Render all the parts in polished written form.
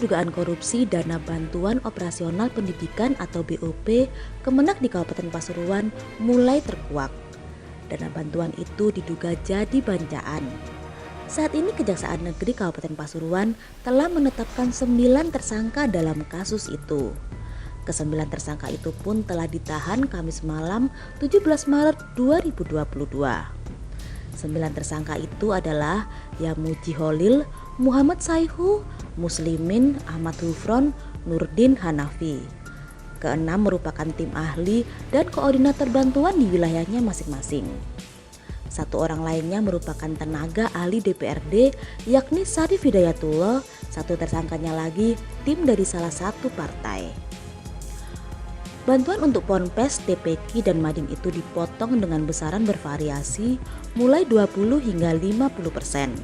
dugaan korupsi dana bantuan operasional pendidikan atau BOP Kemenak di Kabupaten Pasuruan mulai terkuak. Dana bantuan itu diduga jadi bancaan. Saat ini Kejaksaan Negeri Kabupaten Pasuruan telah menetapkan 9 tersangka dalam kasus itu. Ke-9 tersangka itu pun telah ditahan Kamis malam 17 Maret 2022. 9 tersangka itu adalah Yamuji Holil, Muhammad Saihu, Muslimin, Ahmad Hufron, Nurdin Hanafi. Ke-6 merupakan tim ahli dan koordinator bantuan di wilayahnya masing-masing. 1 orang lainnya merupakan tenaga ahli DPRD yakni Sarif Hidayatullah. 1 tersangkanya lagi tim dari salah satu partai. Bantuan untuk Ponpes, TPQ, dan Madin itu dipotong dengan besaran bervariasi mulai 20 hingga 50%.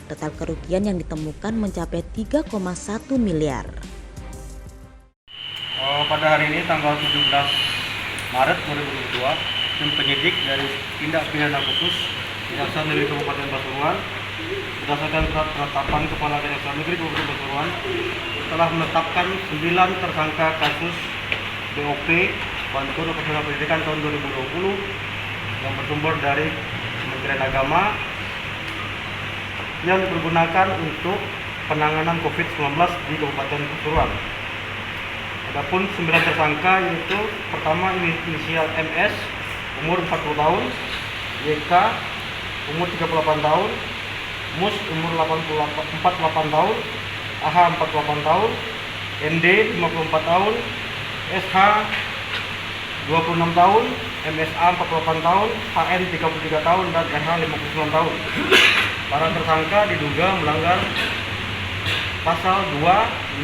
Total kerugian yang ditemukan mencapai 3,1 miliar. Pada hari ini tanggal 17 Maret 2022, tim penyidik dari Tindak Pidana Khusus Kejaksaan Negeri Kabupaten Pasuruan berdasarkan surat penetapan Kepala Kejaksaan Negeri Kabupaten Pasuruan telah menetapkan 9 tersangka kasus BOP Bantuan Operasional Pendidikan tahun 2020 yang bersumber dari Kementerian Agama yang dipergunakan untuk penanganan COVID-19 di Kabupaten Pasuruan. Adapun 9 tersangka yaitu pertama inisial MS umur 40 tahun, YK umur 38 tahun, MUS umur 48 tahun, AH 48 tahun, ND 54 tahun, SH 26 tahun, MSA 48 tahun, HN 33 tahun, dan RH 59 tahun. Para tersangka diduga melanggar pasal 2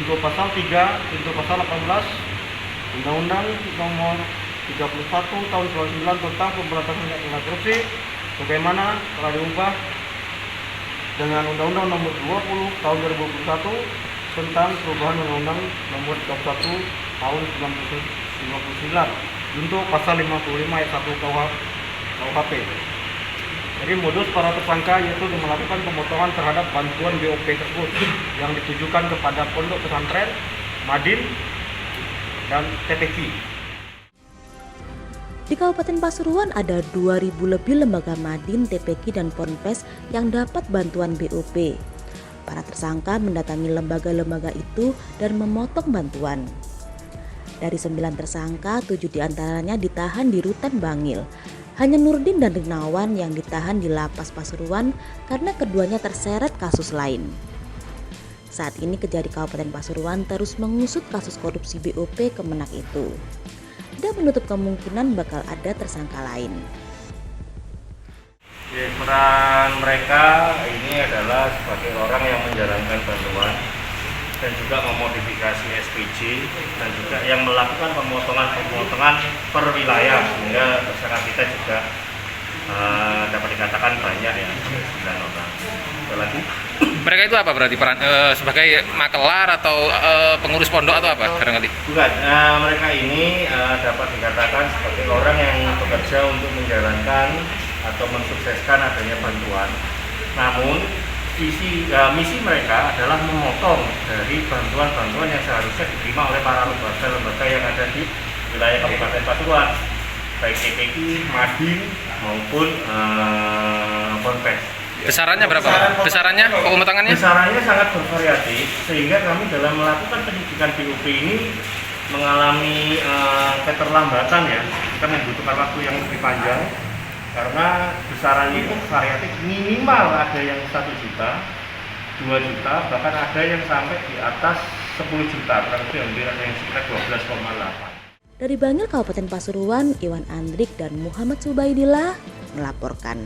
untuk pasal 3 untuk pasal 18 Undang-Undang Nomor 31 Tahun 99 tentang Pemberantasan Tindak Korupsi sebagaimana telah diubah dengan Undang-Undang Nomor 20 Tahun 2021 tentang perubahan Undang-Undang Nomor 31 Tahun 1999 untuk pasal 55 ayat 1 KUHP. Jadi modus para tersangka yaitu melakukan pemotongan terhadap bantuan BOP tersebut yang ditujukan kepada pondok pesantren, Madin, dan TPQ. Di Kabupaten Pasuruan ada 2.000 lebih lembaga Madin, TPQ, dan Ponpes yang dapat bantuan BOP. Para tersangka mendatangi lembaga-lembaga itu dan memotong bantuan. Dari 9 tersangka, 7 diantaranya ditahan di Rutan Bangil. Hanya Nurdin dan Rinawan yang ditahan di Lapas Pasuruan karena keduanya terseret kasus lain. Saat ini Kejari Kabupaten Pasuruan terus mengusut kasus korupsi BOP Kemenak itu. Tidak menutup kemungkinan bakal ada tersangka lain. Peran mereka ini adalah sebagai orang yang menjalankan bantuan dan juga memodifikasi SPJ dan juga yang melakukan pemotongan per wilayah sehingga tersangka kita juga dapat dikatakan banyak ya, 9 orang. Ada lagi? Mereka itu apa berarti peran sebagai makelar atau pengurus pondok atau apa barangkali? Bukan, mereka ini dapat dikatakan sebagai orang yang bekerja untuk menjalankan atau mensukseskan adanya bantuan. Namun misi mereka adalah memotong dari bantuan-bantuan yang seharusnya diterima oleh para lembaga-lembaga yang ada di wilayah Kabupaten Pasuruan, baik TPQ, Madin maupun Ponpes. Besarannya berapa? Besarannya, pemotongannya? Besarannya sangat bervariatif sehingga kami dalam melakukan penyidikan BOP ini mengalami keterlambatan ya. Kita membutuhkan waktu yang lebih panjang karena besarannya itu variatif, minimal ada yang 1 juta, 2 juta, bahkan ada yang sampai di atas 10 juta, kurang lebih hampir ada yang sekitar 12,8. Dari Bangil, Kabupaten Pasuruan, Iwan Andrik dan Muhammad Subaidillah melaporkan.